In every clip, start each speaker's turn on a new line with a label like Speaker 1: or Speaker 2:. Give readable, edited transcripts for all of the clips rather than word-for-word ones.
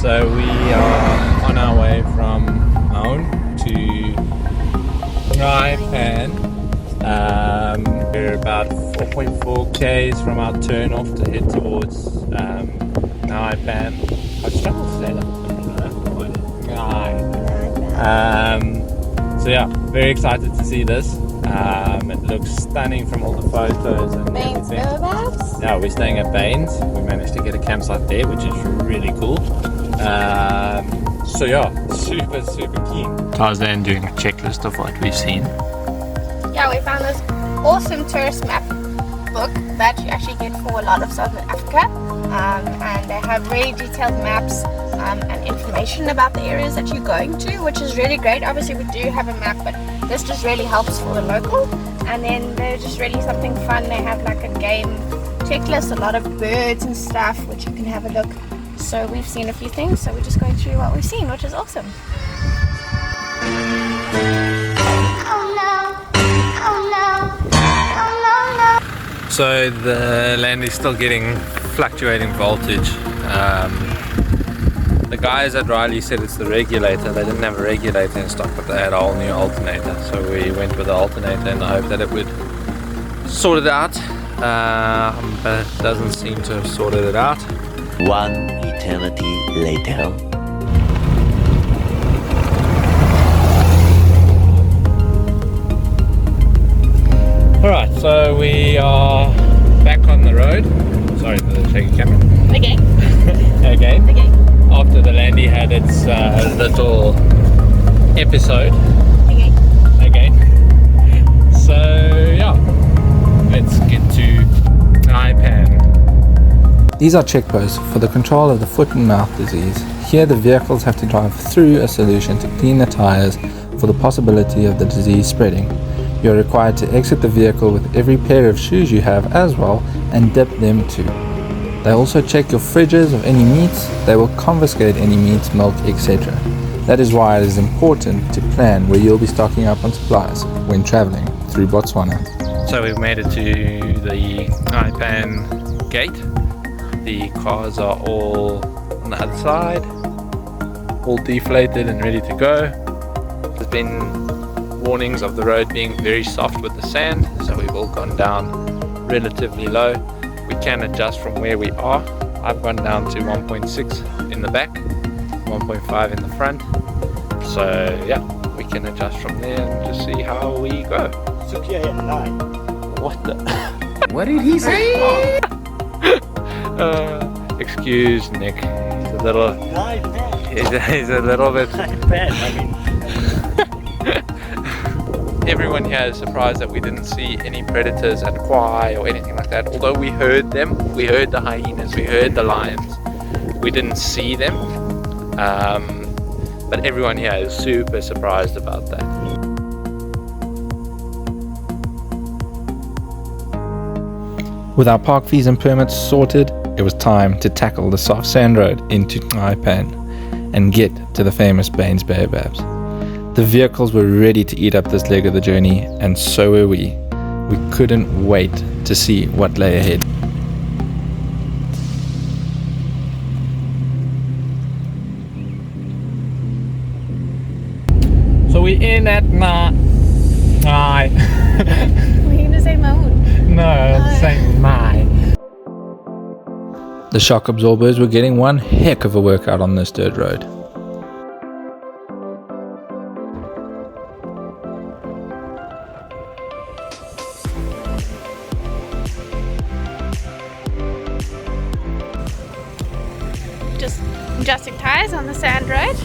Speaker 1: So we are on our way from Maun to Nxai-pan. We're about 4.4 k's from our turn off to head towards Nxai-pan. I struggle to say that. So yeah, very excited to see this. It looks stunning from all the photos and
Speaker 2: Baines Baobabs?
Speaker 1: Yeah, we're staying at Baines. We managed to get a campsite there, which is really cool. So yeah, super keen. Tarzan doing a checklist of what we've seen.
Speaker 2: Yeah, we found this awesome tourist map book that you actually get for a lot of Southern Africa, and they have really detailed maps and information about the areas that you're going to, which is really great. Obviously we do have a map, but this just really helps for the local. And then there's just really something fun. They have like a game checklist, a lot of birds and stuff, which you can have a look. So we've seen a few things, so we're just going through what we've seen, which is awesome.
Speaker 1: So the land is still getting fluctuating voltage. The guys at Riley said it's the regulator. They didn't have a regulator in stock, but they had a whole new alternator. So we went with the alternator in the hope that it would sort it out. But it doesn't seem to have sorted it out.
Speaker 3: One eternity later.
Speaker 1: Alright, so we are back on the road. Sorry for the shaky camera.
Speaker 2: Again.
Speaker 1: Again. After the Landy had its little episode. Again. So yeah, let's get to Nxai-pan.
Speaker 4: These are checkposts for the control of the foot and mouth disease. Here the vehicles have to drive through a solution to clean the tires for the possibility of the disease spreading. You are required to exit the vehicle with every pair of shoes you have as well and dip them too. They also check your fridges of any meats. They will confiscate any meats, milk, etc. That is why it is important to plan where you'll be stocking up on supplies when traveling through Botswana.
Speaker 1: So we've made it to the Nxai-pan gate. The cars are all on the other side, all deflated and ready to go. There's been warnings of the road being very soft with the sand, so we've all gone down relatively low. We can adjust from where we are. I've gone down to 1.6 in the back, 1.5 in the front. So yeah, we can adjust from there and just see how we go. What the?
Speaker 3: What did he say?
Speaker 1: Excuse Nick. He's a little. He's a little bit. Everyone here is surprised that we didn't see any predators at Kwai or anything like that. Although we heard them, we heard the hyenas, we heard the lions. We didn't see them. But everyone here is super surprised about that.
Speaker 4: With our park fees and permits sorted, it was time to tackle the soft sand road into Nxai-pan and get to the famous Baines Baobabs. The vehicles were ready to eat up this leg of the journey, and so were we. We couldn't wait to see what lay ahead.
Speaker 1: So we're in at Nxai.
Speaker 2: We're going to say Maun.
Speaker 1: No, I'm saying Nxai.
Speaker 4: The shock absorbers were getting one heck of a workout on this dirt road.
Speaker 2: Just adjusting tires on the sand road.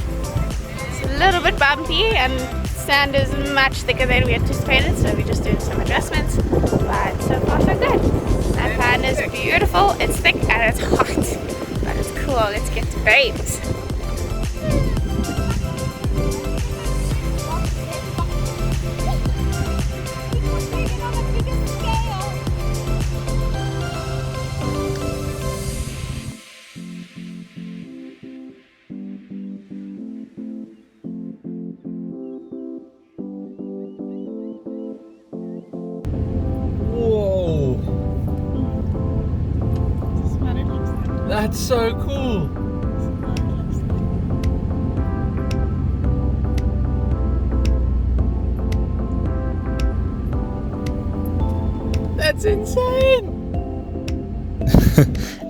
Speaker 2: It's a little bit bumpy and sand is much thicker than we anticipated, so we're just doing some adjustments. But so far so good. That pan is beautiful, it's thick and it's hot. But it's cool, let's get to Baines.
Speaker 1: That's so cool. That's insane!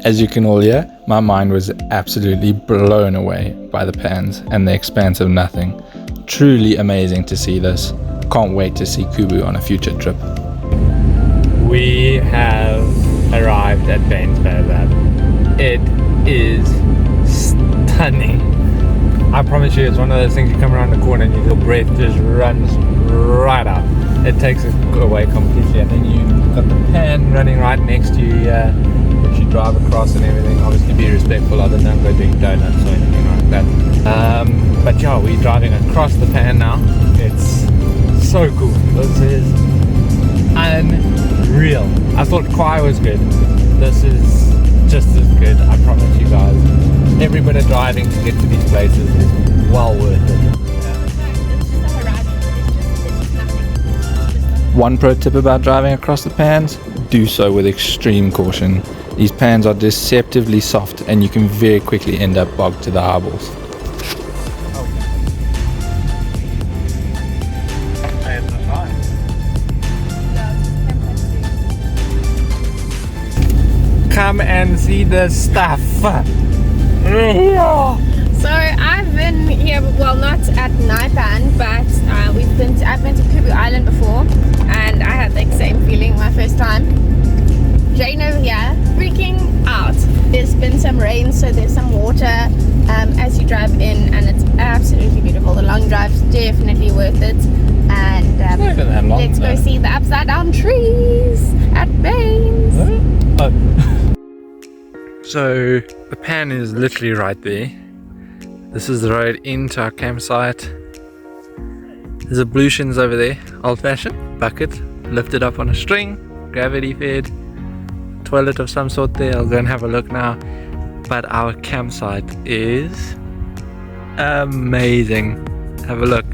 Speaker 4: As you can all hear, my mind was absolutely blown away by the pans and the expanse of nothing. Truly amazing to see this. Can't wait to see Kubu on a future trip.
Speaker 1: We have arrived at Baines Baobabs. It is stunning. I promise you, it's one of those things you come around the corner and your breath just runs right out. It takes it away completely, and then you've got the pan running right next to you here, which you drive across and everything. Obviously be respectful of it, don't go doing donuts or anything like that. But yeah, we're driving across the pan now. It's so cool. This is unreal. I thought Kwai was good. This is just as good, I promise you guys. Every bit of driving to get to these places is well worth it.
Speaker 4: One pro tip about driving across the pans, do so with extreme caution. These pans are deceptively soft and you can very quickly end up bogged to the eyeballs.
Speaker 1: Come and see the stuff.
Speaker 2: So I've been here, well, not at Nxai-pan, but I've been to Kubu Island before, and I had the same feeling my first time. Jane over here freaking out. There's been some rain, so there's some water as you drive in, and it's absolutely beautiful. The long drive's definitely worth it. And let's go see the upside down trees at Baines.
Speaker 1: So the pan is literally right there. This is the road into our campsite. There's ablutions over there, old fashioned bucket, lifted up on a string, gravity fed, toilet of some sort there. I'll go and have a look now. But our campsite is amazing. Have a look.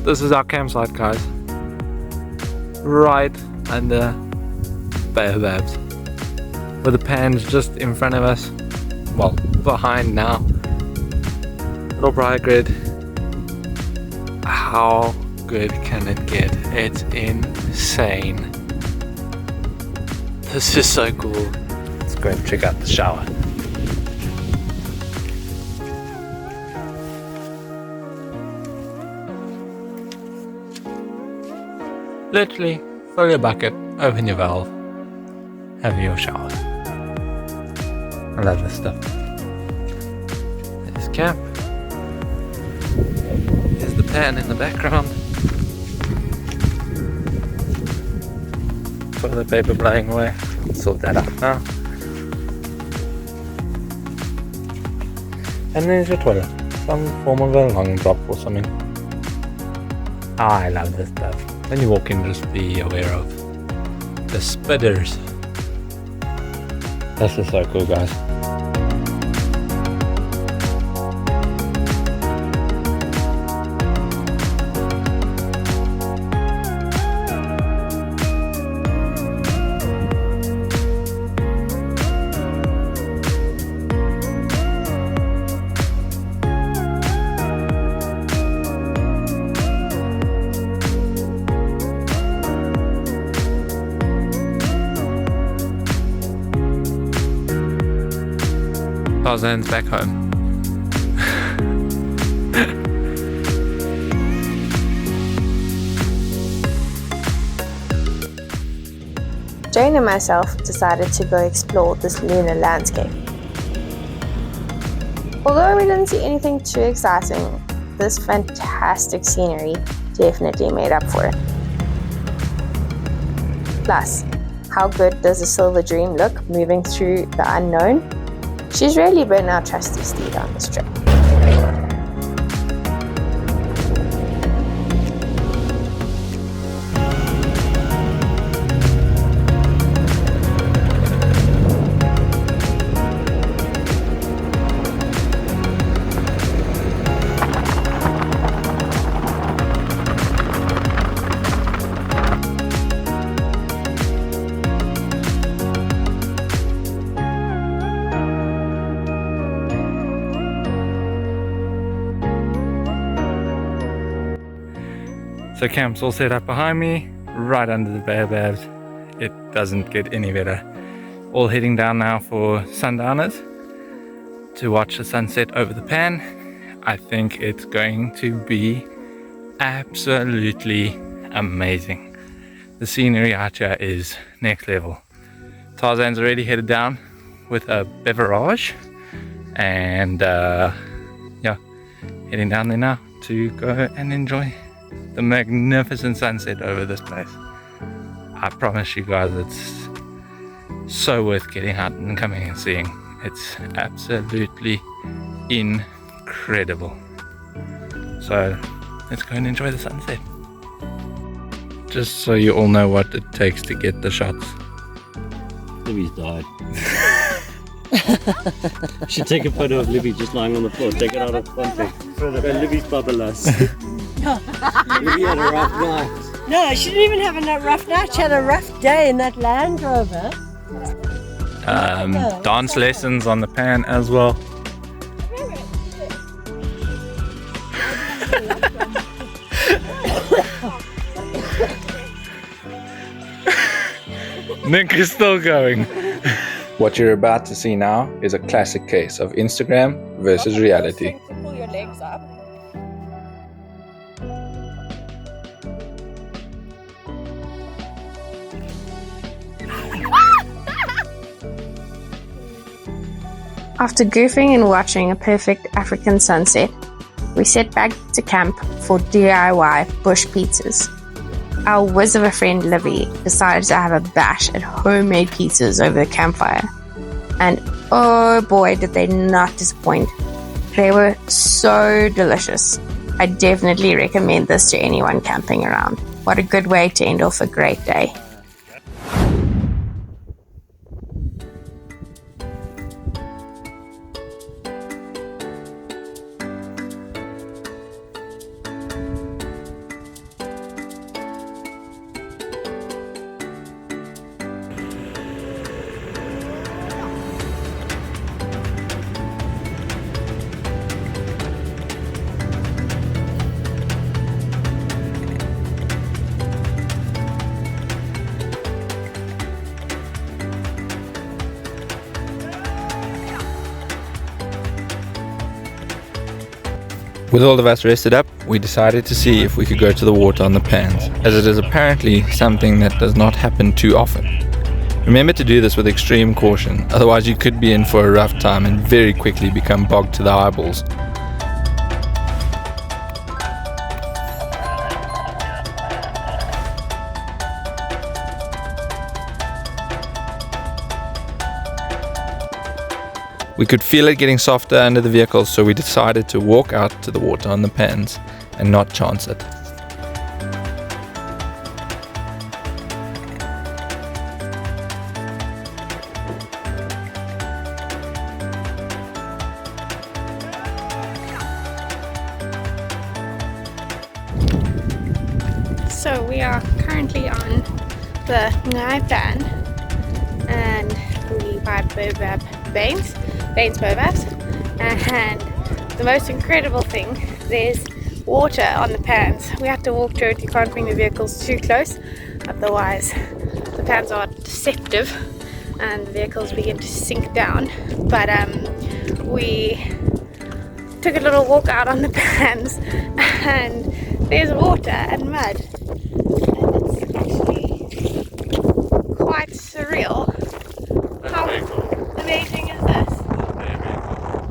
Speaker 1: This is our campsite, guys. Right under Baobabs. With the pans just in front of us. Well, behind now. Little bright grid. How good can it get? It's insane. This is so cool. Let's go and check out the shower. Literally, fill your bucket, open your valve, have your shower. I love this stuff. There's camp. There's the pan in the background. Toilet paper blowing away. Sort that out now. And there's your toilet. Some form of a long drop or something. I love this stuff. When you walk in, just be aware of the spitters. This is so cool, guys. Tarzan's back home.
Speaker 2: Jane and myself decided to go explore this lunar landscape. Although we didn't see anything too exciting, this fantastic scenery definitely made up for it. Plus, how good does a silver dream look moving through the unknown? She's really been our trusty steed on this trip.
Speaker 1: So camp's all set up behind me. right under the baobabs. It doesn't get any better. All heading down now for sundowners to watch the sunset over the pan. I think it's going to be absolutely amazing. The scenery out here is next level. Tarzan's already headed down with a beverage, and yeah, heading down there now to go and enjoy the magnificent sunset over this place. I promise you guys, it's so worth getting out and coming and seeing. It's absolutely incredible. So let's go and enjoy the sunset. Just so you all know what it takes to get the shots.
Speaker 5: Libby's died. Should take a photo of Libby just lying on the floor. Take it out of context. Libby's babalas. Libby had a rough night.
Speaker 6: No, she didn't even have a rough night. She had a rough day in that Land Rover.
Speaker 1: Dance lessons on the pan as well. Nick is still going.
Speaker 4: What you're about to see now is a classic case of Instagram versus reality.
Speaker 2: Pull your legs up. After goofing and watching a perfect African sunset, we set back to camp for DIY bush pizzas. Our whiz of a friend Livy decided to have a bash at homemade pizzas over the campfire. And oh boy, did they not disappoint. They were so delicious. I definitely recommend this to anyone camping around. What a good way to end off a great day.
Speaker 4: With all of us rested up, we decided to see if we could go to the water on the pans, as it is apparently something that does not happen too often. Remember to do this with extreme caution, otherwise you could be in for a rough time and very quickly become bogged to the eyeballs. We could feel it getting softer under the vehicle, so we decided to walk out to the water on the pans and not chance it.
Speaker 2: So we are currently on the Nxai-pan, and we buy Baines Baobabs, and the most incredible thing, there's water on the pans. We have to walk to it. You can't bring the vehicles too close, otherwise the pans are deceptive and the vehicles begin to sink down. But we took a little walk out on the pans, and there's water and mud, and it's actually quite surreal. How amazing is this?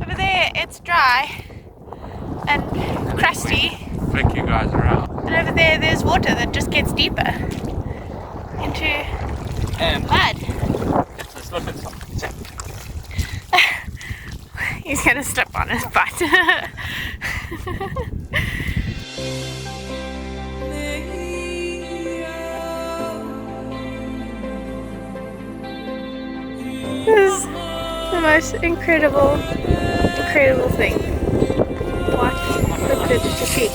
Speaker 2: Over there it's dry and crusty,
Speaker 1: Flick you guys around.
Speaker 2: and over there there's water that just gets deeper into mud.
Speaker 1: It's a slip and slide.
Speaker 2: He's gonna slip on his butt. This is the most incredible thing. What a privilege to see.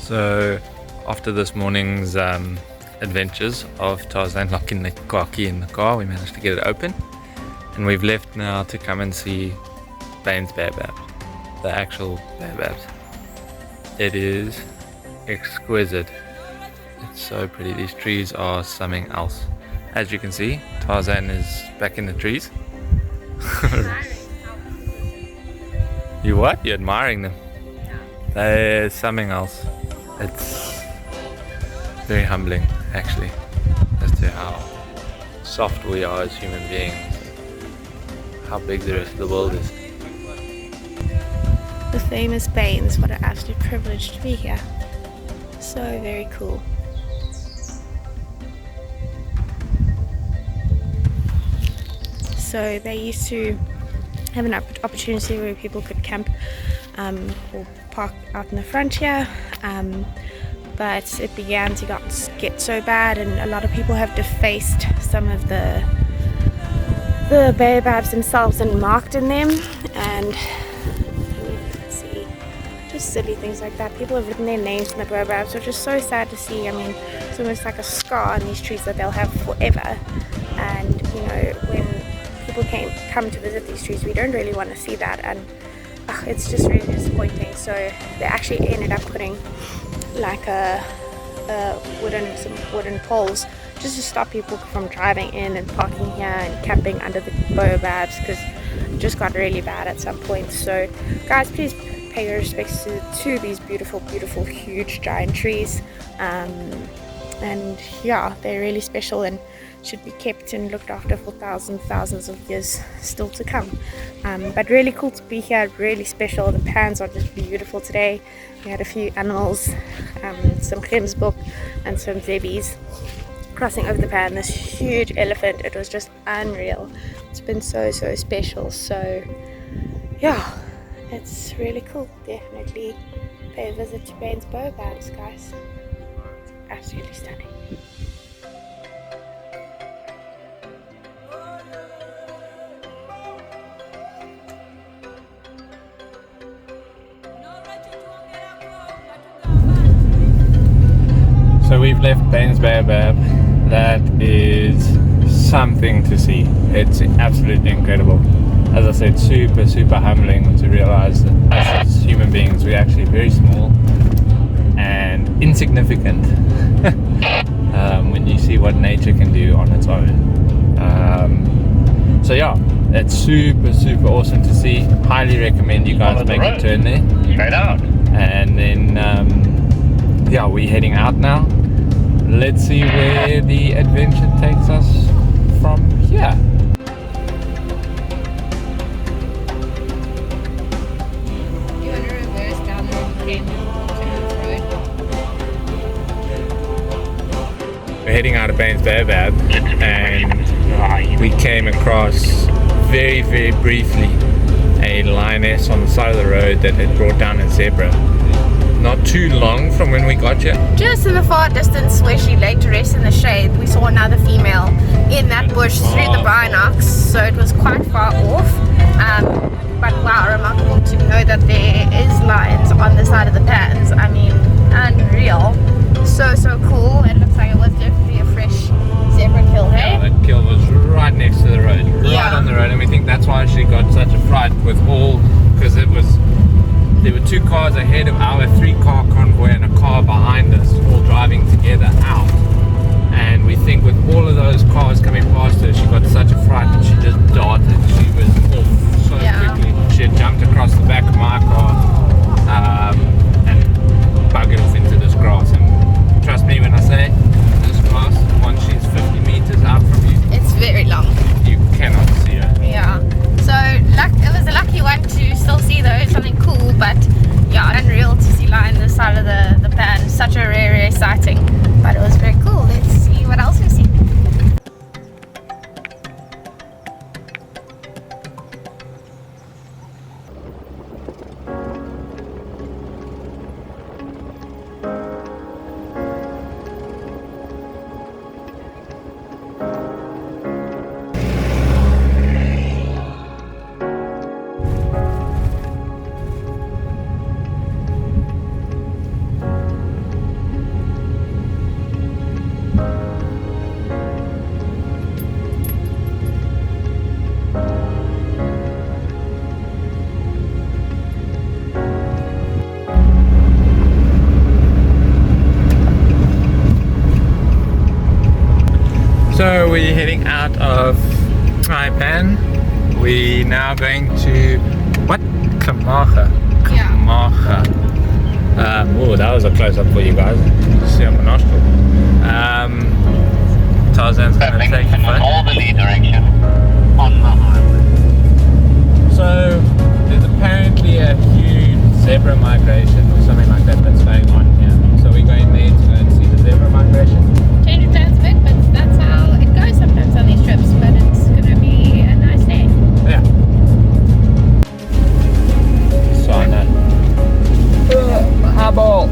Speaker 1: So after this morning's adventures of Tarzan locking the car key in the car, we managed to get it open, and we've left now to come and see Baines Baobabs, the actual baobabs. It is exquisite. It's so pretty. These trees are something else. As you can see, Tarzan is back in the trees. You what? You're admiring them? There's something else. It's very humbling, actually, as to how soft we are as human beings, how big the rest of the world is.
Speaker 2: The famous Baines, what an absolute privilege to be here. So very cool. So they used to have an opportunity where people could camp or park out in the front here, but it began to get so bad, and a lot of people have defaced some of the baobabs themselves and marked in them, and you can see just silly things like that. People have written their names in the baobabs, which is so sad to see. I mean, it's almost like a scar on these trees that they'll have forever. And you know, when people come to visit these trees, we don't really want to see that, and it's just really disappointing. So they actually ended up putting like some wooden poles just to stop people from driving in and parking here and camping under the baobabs, because it just got really bad at some point. So guys, please pay your respects to these beautiful, beautiful, huge, giant trees, and yeah, they're really special and should be kept and looked after for thousands of years still to come. But really cool to be here, really special. The pans are just beautiful today. We had a few animals, some gemsbok and some zebbies crossing over the pan. This huge elephant, it was just unreal. It's been so special. So yeah, it's really cool. Definitely pay a visit to Baines Baobabs, guys. Absolutely stunning.
Speaker 1: So we've left Baines Baobab. That is something to see. It's absolutely incredible. As I said, super humbling to realize that us as human beings, we're actually very small and insignificant when you see what nature can do on its own. So yeah, it's super awesome to see. Highly recommend you guys make a turn there.
Speaker 5: Straight out.
Speaker 1: And then yeah, we're heading out now. Let's see where the adventure takes us from here.
Speaker 2: You want to reverse down the road?
Speaker 1: We're heading out of Baines Baobab, and we came across very briefly a lioness on the side of the road that had brought down a zebra. Not too long from when we got here.
Speaker 2: Just in the far distance where she laid to rest in the shade, we saw another female in that bush through the binocs, so it was quite far off. But wow, remarkable to know that there is lions on the side of the pans. I mean, unreal. So cool. It looks like it was definitely a fresh zebra kill, hey?
Speaker 1: Yeah, that kill was right next to the road, right on the road, and we think that's why she got such a fright with all, because there were two cars ahead of our 3-car convoy and a car behind us, all driving together out. And we think with all of those cars coming past her, she got such a fright that she just darted. She was off so quickly. She had jumped across the back of my car and buggered off into this grass. And trust me when I say, this grass, once she's 50 meters out from you,
Speaker 2: it's very long.
Speaker 1: You cannot see her.
Speaker 2: Yeah. So it was a lucky one to still see though, something cool, but yeah, unreal to see lion on the side of the pan. Such a rare sighting, but it was very cool. Let's see what else we see.
Speaker 1: So we're heading out of Nxai-pan. We're now going to what? Kamaga.
Speaker 2: Yeah.
Speaker 1: Kamaga. Oh, that was a close up for you guys. See on my nostril. Tarzan's gonna take a photo.
Speaker 7: northerly direction on the highway.
Speaker 1: So there's apparently a huge zebra migration or something like that that's going on here. So we're going there to go and see the zebra migration.
Speaker 2: Change of plans a bit, but that's how it goes sometimes on these trips. But it's gonna be a nice day.
Speaker 1: Yeah. So I know. Highball.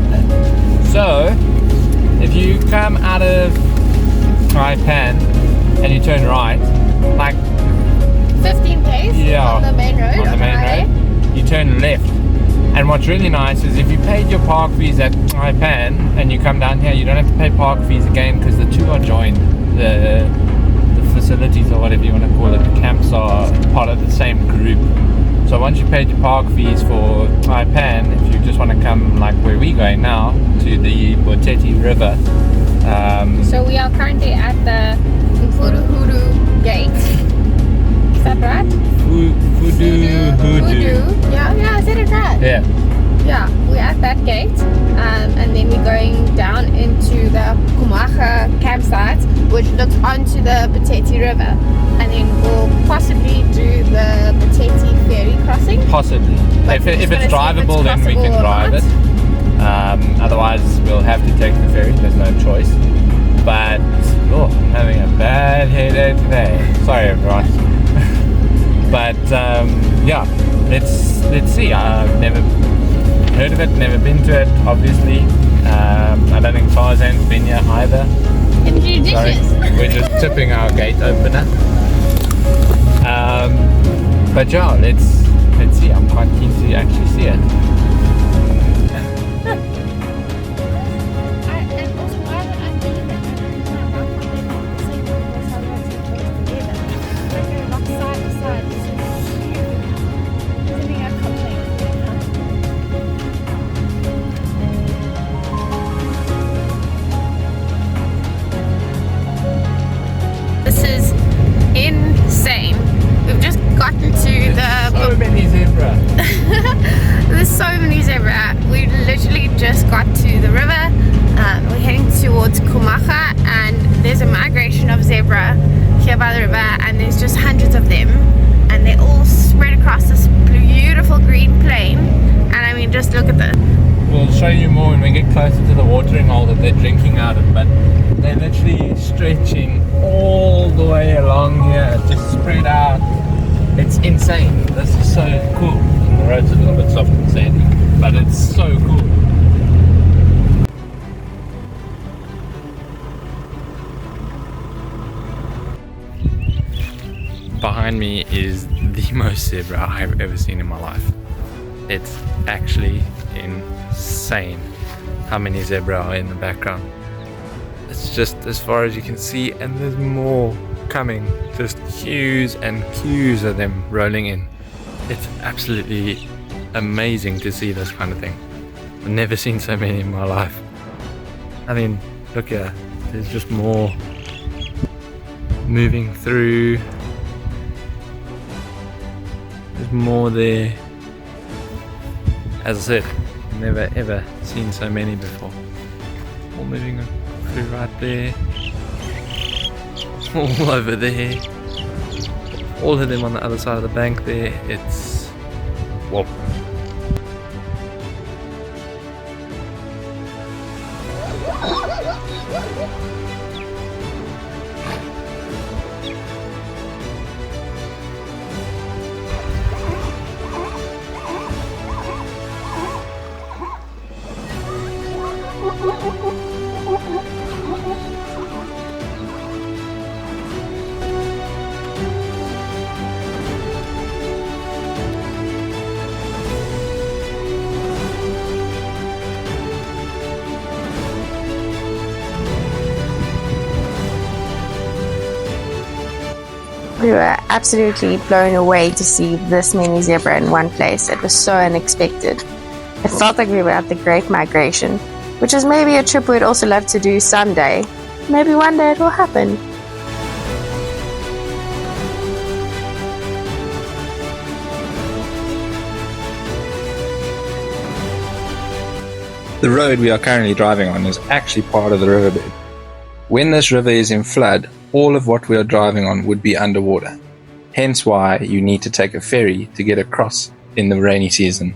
Speaker 1: So if you come out of Nxai-pan and you turn right, like
Speaker 2: 15 Ks
Speaker 1: Yeah,
Speaker 2: on the main road.
Speaker 1: on the main road, you turn left. And what's really nice is if you paid your park fees at Nxai-pan and you come down here, you don't have to pay park fees again because the two are joined. The facilities or whatever you want to call it, the camps are part of the same group. So once you paid your park fees for Nxai-pan, if you just want to come like where we're going now to the Boteti River.
Speaker 2: So we are currently at the Mfuruhuru Gate. Is that right?
Speaker 1: Voodoo.
Speaker 2: Yeah, I said it right.
Speaker 1: Yeah.
Speaker 2: Yeah, we're at that gate, and then we're going down into the Kumaga campsite, which looks onto the Boteti River, and then we'll possibly do the Boteti ferry crossing.
Speaker 1: Possibly.
Speaker 2: But
Speaker 1: If
Speaker 2: we're just
Speaker 1: it's
Speaker 2: gonna see if it's
Speaker 1: drivable, then we can
Speaker 2: crossable or
Speaker 1: drive
Speaker 2: not.
Speaker 1: it. Otherwise, we'll have to take the ferry. There's no choice. But I'm having a bad headache today. Sorry, everyone. But yeah, let's see. I've never heard of it, never been to it. Obviously, I don't think Tarzan's been here either. Sorry,
Speaker 2: Injudicious.
Speaker 1: we're just tipping our gate opener. But yeah, let's see. I'm quite keen to actually see it.
Speaker 2: And also, why would I do that? Side to side. Sending a complaint. This is insane. We've just gotten to
Speaker 1: So many zebra.
Speaker 2: There's so many zebra. We literally just got to the river. We're heading towards Kumaga, and there's a migration of zebra here by the river, and there's just hundreds of them, and they're all spread across this beautiful green plain. And I mean, just look at this.
Speaker 1: We'll show you more when we get closer to the watering hole that they're drinking out of, but they're literally stretching all the way along here, just spread out. It's insane. This is so cool. And the road's a little bit soft and sandy, but it's so cool. Behind me is the most zebra I've ever seen in my life. It's actually insane how many zebra are in the background. It's just as far as you can see, and there's more coming. Just queues and queues of them rolling in. It's absolutely amazing to see this kind of thing. I've never seen so many in my life. I mean, look here, there's just more moving through. There's more there. As I said, never ever seen so many before. All moving through right there. All over there. All of them on the other side of the bank there. It's... whoa.
Speaker 8: We were absolutely blown away to see this many zebra in one place. It was so unexpected. It felt like we were at the Great Migration, which is maybe a trip we'd also love to do someday. Maybe one day it will happen.
Speaker 4: The road we are currently driving on is actually part of the riverbed. When this river is in flood, all of what we are driving on would be underwater. Hence why you need to take a ferry to get across in the rainy season.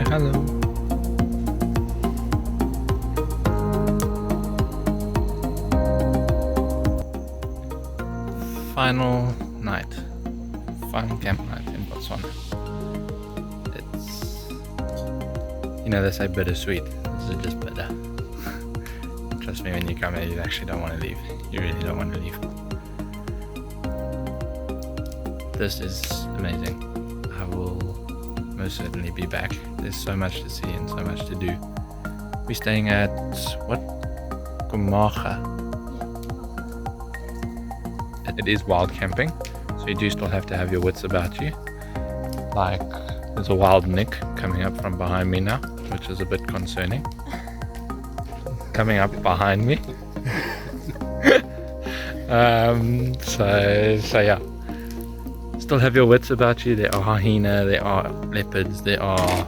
Speaker 1: Hello. Final night. Final camp night in Botswana. It's, you know, they say bittersweet. This is just bitter. Trust me, when you come here, you actually don't want to leave. You really don't want to leave. This is amazing. I will most certainly be back. There's so much to see and so much to do. We're staying at what? Kumaga. It is wild camping, so you do still have to have your wits about you. Like, there's a wild Nick coming up from behind me now, which is a bit concerning. Coming up behind me. So yeah. Still have your wits about you. There are hyena, there are leopards, there are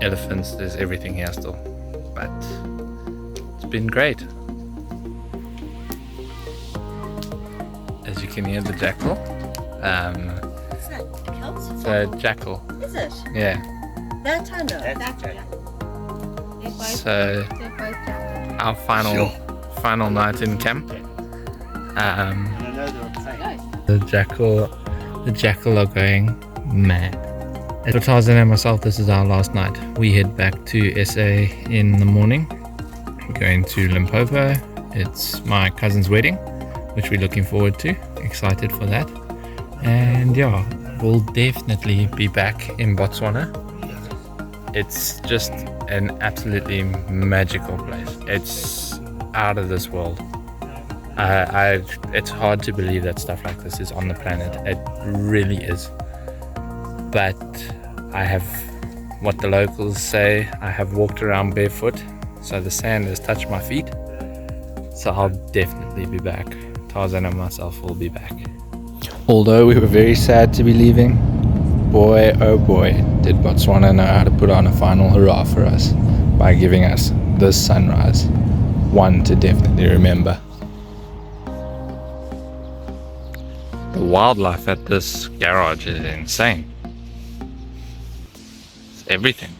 Speaker 1: elephants, there's everything here still. But it's been great. As you can hear the jackal.
Speaker 6: Is that Celts?
Speaker 1: It's a jackal.
Speaker 6: Is it?
Speaker 1: Yeah.
Speaker 6: That I know.
Speaker 1: So our final night in camp. The jackal are going mad. For Tarzan and myself, this is our last night. We head back to SA in the morning, going to Limpopo. It's my cousin's wedding, which we're looking forward to. Excited for that. And yeah, we'll definitely be back in Botswana. It's just an absolutely magical place. It's out of this world. It's hard to believe that stuff like this is on the planet. It really is. But I have, what the locals say, I have walked around barefoot, so the sand has touched my feet. So I'll definitely be back. Tarzan and myself will be back.
Speaker 4: Although we were very sad to be leaving, boy oh boy did Botswana know how to put on a final hurrah for us by giving us this sunrise. One to definitely remember.
Speaker 1: The wildlife at this garage is insane. It's everything.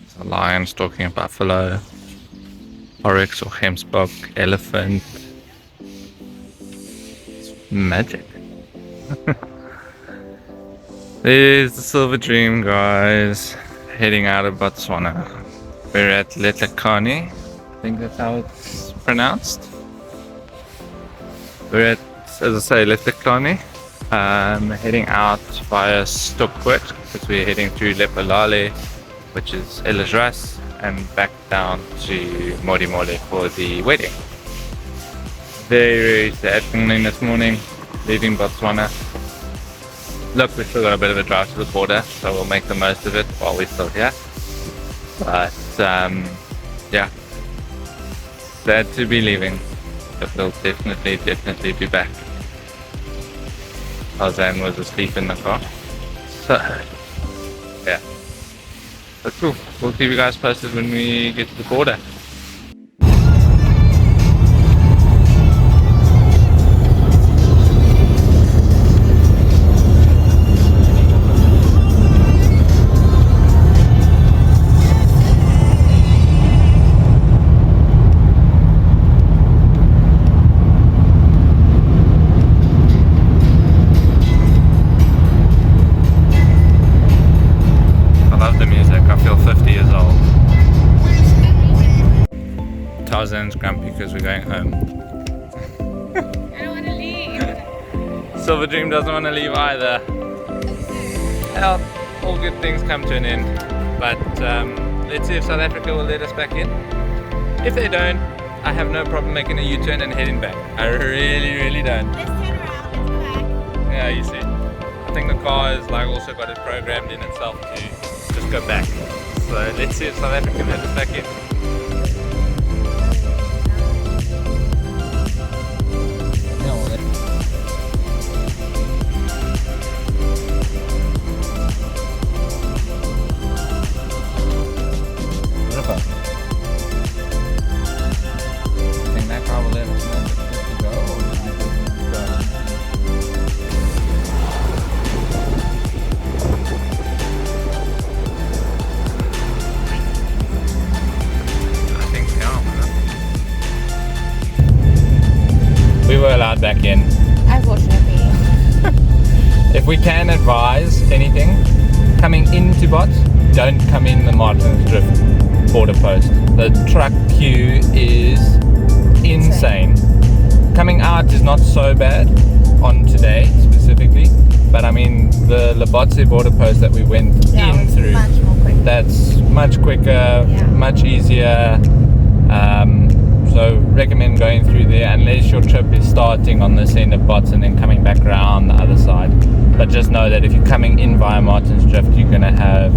Speaker 1: It's a lion stalking a buffalo, oryx or gemsbok, elephant. It's magic. There's the Silver Dream, guys, heading out of Botswana. We're at Letlakane, I think that's how it's pronounced. We're at, as I say, Letlakane. Heading out via Stokport because we're heading through Lepalale, which is Ellisras, and back down to Modimolle for the wedding. Very sad morning this morning, leaving Botswana. Look, we've still got a bit of a drive to the border, so we'll make the most of it while we're still here. But yeah, sad to be leaving, but we'll definitely be back. Tarzan was asleep in the car. So, yeah. But cool. We'll keep you guys posted when we get to the border. because we're going home.
Speaker 2: I don't want to leave.
Speaker 1: Silver Dream doesn't want to leave either. Well, all good things come to an end. But let's see if South Africa will let us back in. If they don't, I have no problem making a U-turn and heading back. I really don't.
Speaker 2: Let's turn around, let's go back.
Speaker 1: Yeah, you see. I think the car has like also got it programmed in itself to just go back. So let's see if South Africa can let us back in. We were allowed back in.
Speaker 2: Unfortunately.
Speaker 1: If we can advise anything, coming into Bots, don't come in the Martin's Drift border post. The truck queue is insane. Coming out is not so bad on today specifically, but I mean the Lebotse border post that we went in through,
Speaker 2: much more quick.
Speaker 1: that's much quicker, much easier. So recommend going through there unless your trip is starting on this end of Bots and then coming back around the other side. But just know that if you're coming in via Martin's Drift, you're going to have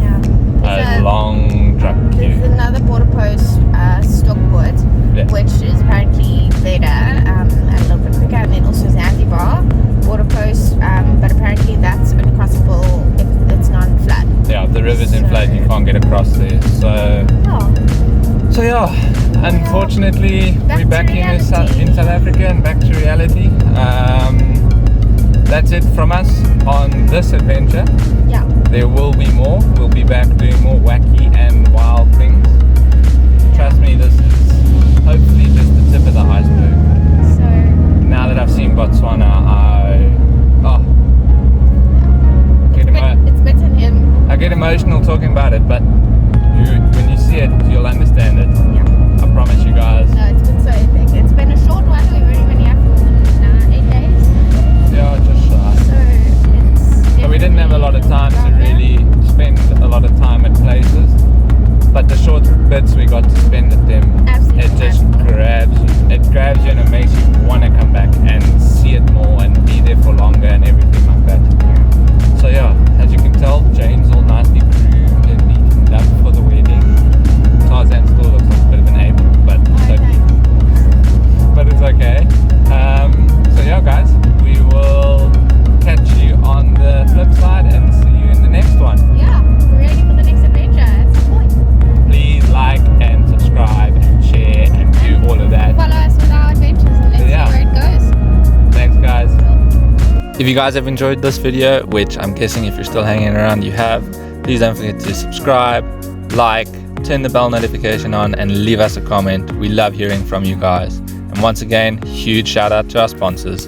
Speaker 1: a long truck queue.
Speaker 2: There's another border post, Stockport, which is apparently better and a little bit quicker, and then also Zanzibar border post, but apparently that's only crossable if it's not in flood.
Speaker 1: Yeah, if the river's in flood, you can't get across there. So yeah, unfortunately, we're back in South Africa and back to reality. That's it from us on this adventure.
Speaker 2: Yeah.
Speaker 1: There will be more. We'll be back doing more wacky and wild things. Trust me, this is hopefully just the tip of the iceberg.
Speaker 2: So
Speaker 1: now that I've seen Botswana,
Speaker 2: it's better than
Speaker 1: I get emotional talking about it, but when you see it, you'll understand it. I promise you guys.
Speaker 2: No, it's been so epic. It's been a short one. We've only been here for 8 days.
Speaker 1: Yeah, just shy. So we didn't have a lot of time to really spend a lot of time at places, but the short bits we got to spend at them, it just grabs you and it makes you want to come back and see it more and be there for longer and everything like that. So yeah, as you can tell, Jane's all nicely groomed and neatened up for the wedding. Tarzan still looks like a bit of an ape, but it's okay. So yeah guys, we will catch you on the flip side and see you in the next one.
Speaker 2: Yeah, we're ready for the next adventure at some point.
Speaker 1: Please like and subscribe and share and do all of that.
Speaker 2: Follow us with our adventures and let's see where it goes.
Speaker 1: Thanks guys. If you guys have enjoyed this video, which I'm guessing if you're still hanging around you have, please don't forget to subscribe, like, turn the bell notification on and leave us a comment. We love hearing from you guys. And once again, huge shout out to our sponsors,